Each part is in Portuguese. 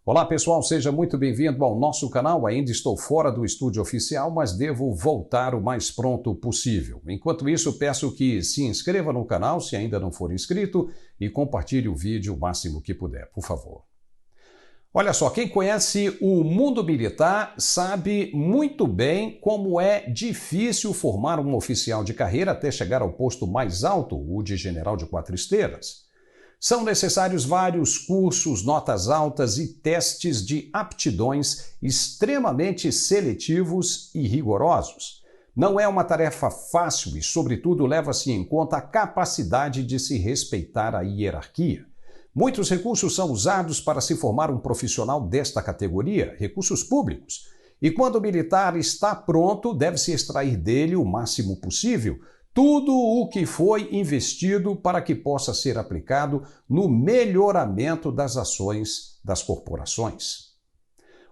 Olá pessoal, seja muito bem-vindo ao nosso canal. Ainda estou fora do estúdio oficial, mas devo voltar o mais pronto possível. Enquanto isso, peço que se inscreva no canal se ainda não for inscrito e compartilhe o vídeo o máximo que puder, por favor. Olha só, quem conhece o mundo militar sabe muito bem como é difícil formar um oficial de carreira até chegar ao posto mais alto, o de general de 4 estrelas. São necessários vários cursos, notas altas e testes de aptidões extremamente seletivos e rigorosos. Não é uma tarefa fácil e, sobretudo, leva-se em conta a capacidade de se respeitar a hierarquia. Muitos recursos são usados para se formar um profissional desta categoria, recursos públicos. E quando o militar está pronto, deve-se extrair dele o máximo possível tudo o que foi investido para que possa ser aplicado no melhoramento das ações das corporações.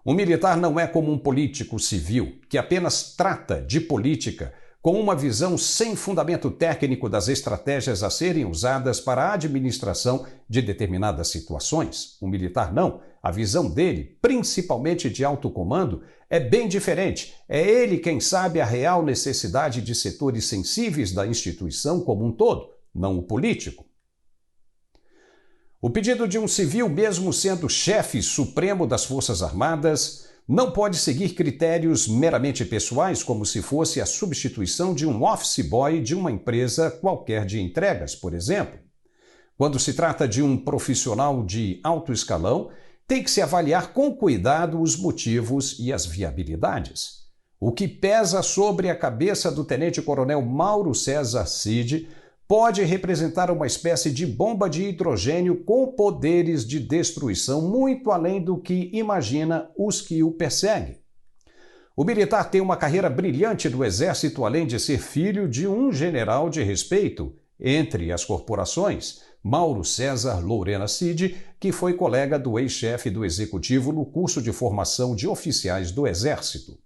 Um militar não é como um político civil, que apenas trata de política com uma visão sem fundamento técnico das estratégias a serem usadas para a administração de determinadas situações. O militar não. A visão dele, principalmente de alto comando, é bem diferente. É ele quem sabe a real necessidade de setores sensíveis da instituição como um todo, não o político. O pedido de um civil, mesmo sendo chefe supremo das Forças Armadas, não pode seguir critérios meramente pessoais, como se fosse a substituição de um office boy de uma empresa qualquer de entregas, por exemplo. Quando se trata de um profissional de alto escalão, tem que se avaliar com cuidado os motivos e as viabilidades. O que pesa sobre a cabeça do tenente-coronel Mauro César Cid pode representar uma espécie de bomba de hidrogênio com poderes de destruição muito além do que imagina os que o perseguem. O militar tem uma carreira brilhante no Exército, além de ser filho de um general de respeito entre as corporações, Mauro César Lorena Cid, que foi colega do ex-chefe do Executivo no curso de formação de oficiais do Exército.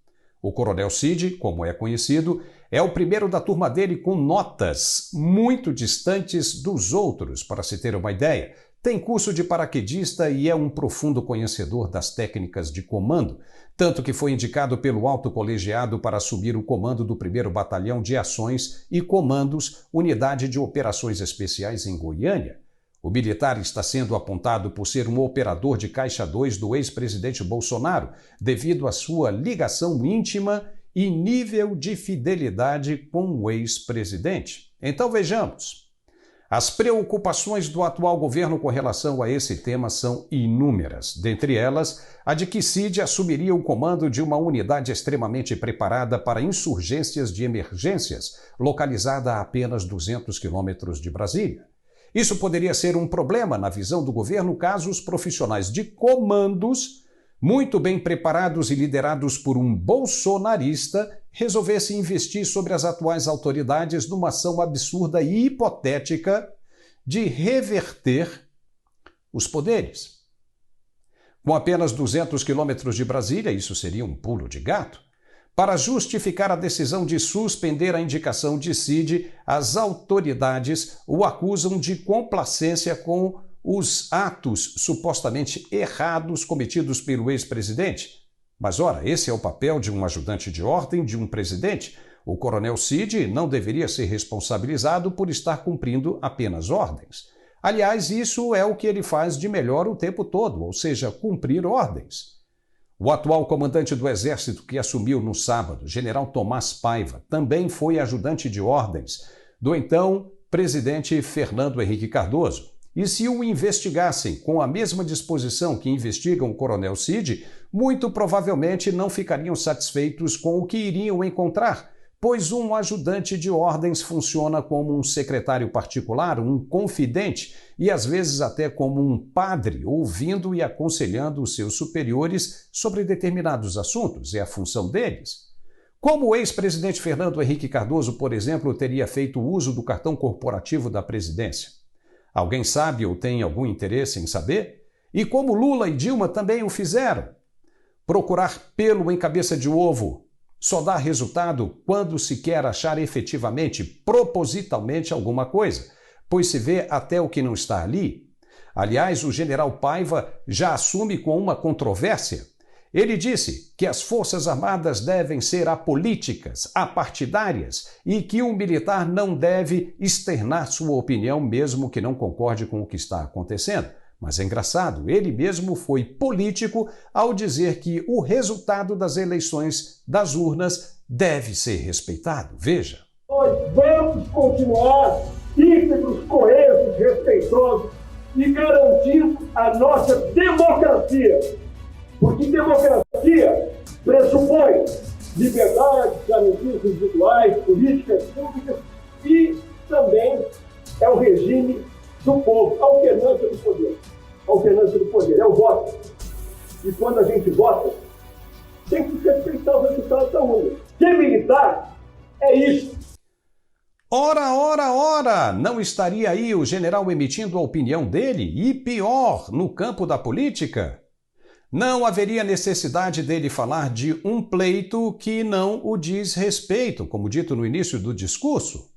O coronel Cid, como é conhecido, é o primeiro da turma dele com notas muito distantes dos outros, para se ter uma ideia. Tem curso de paraquedista e é um profundo conhecedor das técnicas de comando, tanto que foi indicado pelo alto colegiado para assumir o comando do 1º Batalhão de Ações e Comandos, Unidade de Operações Especiais em Goiânia. O militar está sendo apontado por ser um operador de caixa 2 do ex-presidente Bolsonaro, devido à sua ligação íntima e nível de fidelidade com o ex-presidente. Então vejamos. As preocupações do atual governo com relação a esse tema são inúmeras. Dentre elas, a de que Cid assumiria o comando de uma unidade extremamente preparada para insurgências de emergências, localizada a apenas 200 quilômetros de Brasília. Isso poderia ser um problema na visão do governo caso os profissionais de comandos, muito bem preparados e liderados por um bolsonarista, resolvessem investir sobre as atuais autoridades numa ação absurda e hipotética de reverter os poderes. Com apenas 200 quilômetros de Brasília, isso seria um pulo de gato. Para justificar a decisão de suspender a indicação de Cid, as autoridades o acusam de complacência com os atos supostamente errados cometidos pelo ex-presidente. Mas, ora, esse é o papel de um ajudante de ordem de um presidente. O coronel Cid não deveria ser responsabilizado por estar cumprindo apenas ordens. Aliás, isso é o que ele faz de melhor o tempo todo, ou seja, cumprir ordens. O atual comandante do Exército que assumiu no sábado, general Tomás Paiva, também foi ajudante de ordens do então presidente Fernando Henrique Cardoso. E se o investigassem com a mesma disposição que investigam o coronel Cid, muito provavelmente não ficariam satisfeitos com o que iriam encontrar, pois um ajudante de ordens funciona como um secretário particular, um confidente e às vezes até como um padre, ouvindo e aconselhando os seus superiores sobre determinados assuntos, é a função deles. Como o ex-presidente Fernando Henrique Cardoso, por exemplo, teria feito uso do cartão corporativo da presidência? Alguém sabe ou tem algum interesse em saber? E como Lula e Dilma também o fizeram? Procurar pelo em cabeça de ovo só dá resultado quando se quer achar efetivamente, propositalmente alguma coisa, pois se vê até o que não está ali. Aliás, o general Paiva já assume com uma controvérsia. Ele disse que as Forças Armadas devem ser apolíticas, apartidárias e que um militar não deve externar sua opinião mesmo que não concorde com o que está acontecendo. Mas é engraçado, ele mesmo foi político ao dizer que o resultado das eleições das urnas deve ser respeitado. Veja. Nós vamos continuar íntegros, coesos, respeitosos e garantindo a nossa democracia. Porque democracia pressupõe liberdade, garantias individuais, políticas públicas e também é o regime do povo, alternância do poder. Alternância do poder, é o voto. E quando a gente vota, tem que respeitar o resultado da urna. Ser militar é isso. Ora! Não estaria aí o general emitindo a opinião dele? E pior, no campo da política? Não haveria necessidade dele falar de um pleito que não o diz respeito, como dito no início do discurso.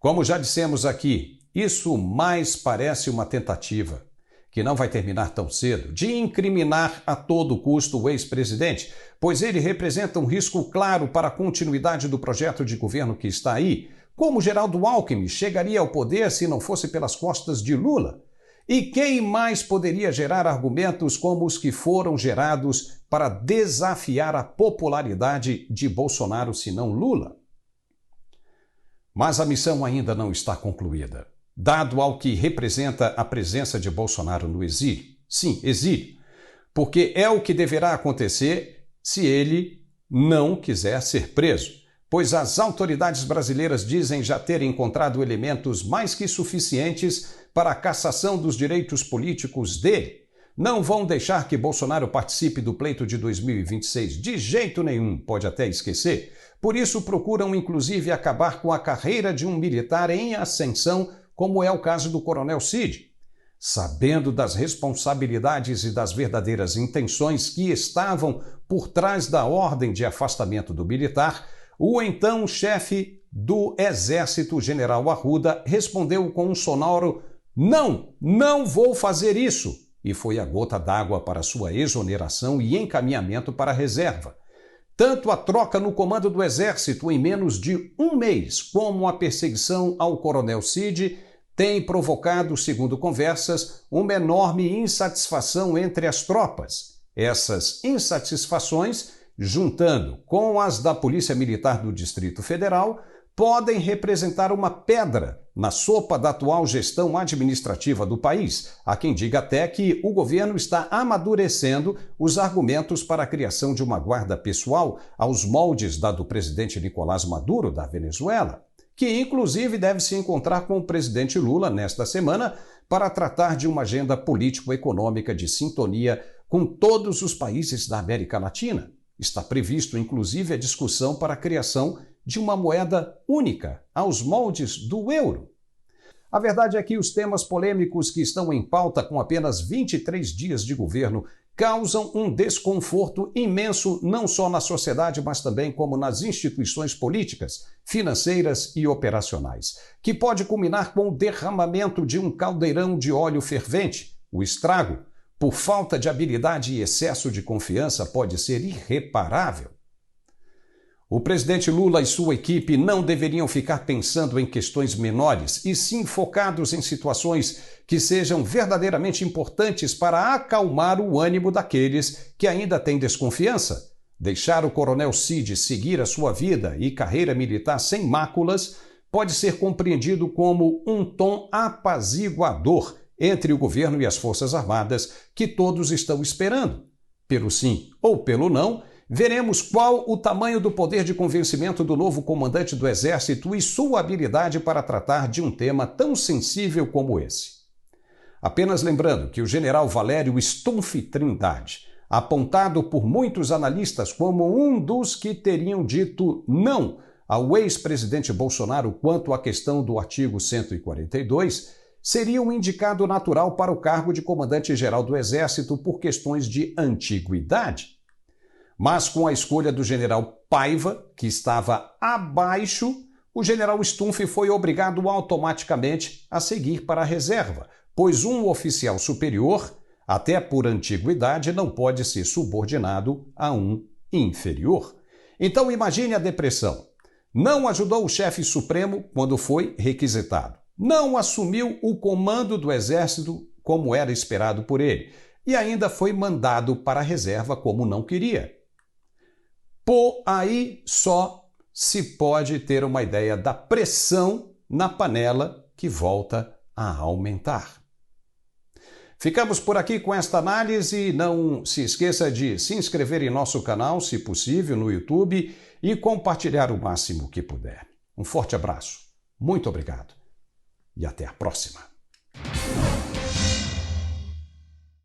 Como já dissemos aqui, isso mais parece uma tentativa, que não vai terminar tão cedo, de incriminar a todo custo o ex-presidente, pois ele representa um risco claro para a continuidade do projeto de governo que está aí. Como Geraldo Alckmin chegaria ao poder se não fosse pelas costas de Lula? E quem mais poderia gerar argumentos como os que foram gerados para desafiar a popularidade de Bolsonaro, se não Lula? Mas a missão ainda não está concluída, dado ao que representa a presença de Bolsonaro no exílio. Sim, exílio, porque é o que deverá acontecer se ele não quiser ser preso, pois as autoridades brasileiras dizem já terem encontrado elementos mais que suficientes para a cassação dos direitos políticos dele. Não vão deixar que Bolsonaro participe do pleito de 2026 de jeito nenhum, pode até esquecer. Por isso procuram inclusive acabar com a carreira de um militar em ascensão, como é o caso do Coronel Cid. Sabendo das responsabilidades e das verdadeiras intenções que estavam por trás da ordem de afastamento do militar, o então chefe do Exército, general Arruda, respondeu com um sonoro não vou fazer isso, e foi a gota d'água para sua exoneração e encaminhamento para a reserva. Tanto a troca no comando do Exército em menos de um mês, como a perseguição ao Coronel Cid, tem provocado, segundo conversas, uma enorme insatisfação entre as tropas. Essas insatisfações, juntando com as da Polícia Militar do Distrito Federal, podem representar uma pedra na sopa da atual gestão administrativa do país. Há quem diga até que o governo está amadurecendo os argumentos para a criação de uma guarda pessoal aos moldes da do presidente Nicolás Maduro, da Venezuela, que inclusive deve se encontrar com o presidente Lula nesta semana para tratar de uma agenda político-econômica de sintonia com todos os países da América Latina. Está previsto, inclusive, a discussão para a criação de uma moeda única, aos moldes do euro. A verdade é que os temas polêmicos que estão em pauta com apenas 23 dias de governo causam um desconforto imenso não só na sociedade, mas também como nas instituições políticas, financeiras e operacionais, que pode culminar com o derramamento de um caldeirão de óleo fervente. O estrago, por falta de habilidade e excesso de confiança, pode ser irreparável. O presidente Lula e sua equipe não deveriam ficar pensando em questões menores, e sim focados em situações que sejam verdadeiramente importantes para acalmar o ânimo daqueles que ainda têm desconfiança. Deixar o Coronel Cid seguir a sua vida e carreira militar sem máculas pode ser compreendido como um tom apaziguador entre o governo e as Forças Armadas que todos estão esperando. Pelo sim ou pelo não, veremos qual o tamanho do poder de convencimento do novo comandante do Exército e sua habilidade para tratar de um tema tão sensível como esse. Apenas lembrando que o general Valério Stumpf Trindade, apontado por muitos analistas como um dos que teriam dito não ao ex-presidente Bolsonaro quanto à questão do artigo 142, seria um indicado natural para o cargo de comandante-geral do Exército por questões de antiguidade. Mas com a escolha do general Paiva, que estava abaixo, o general Stumpf foi obrigado automaticamente a seguir para a reserva, pois um oficial superior, até por antiguidade, não pode ser subordinado a um inferior. Então imagine a depressão. Não ajudou o chefe supremo quando foi requisitado. Não assumiu o comando do exército como era esperado por ele. E ainda foi mandado para a reserva como não queria. Por aí só se pode ter uma ideia da pressão na panela que volta a aumentar. Ficamos por aqui com esta análise. Não se esqueça de se inscrever em nosso canal, se possível, no YouTube e compartilhar o máximo que puder. Um forte abraço, muito obrigado e até a próxima.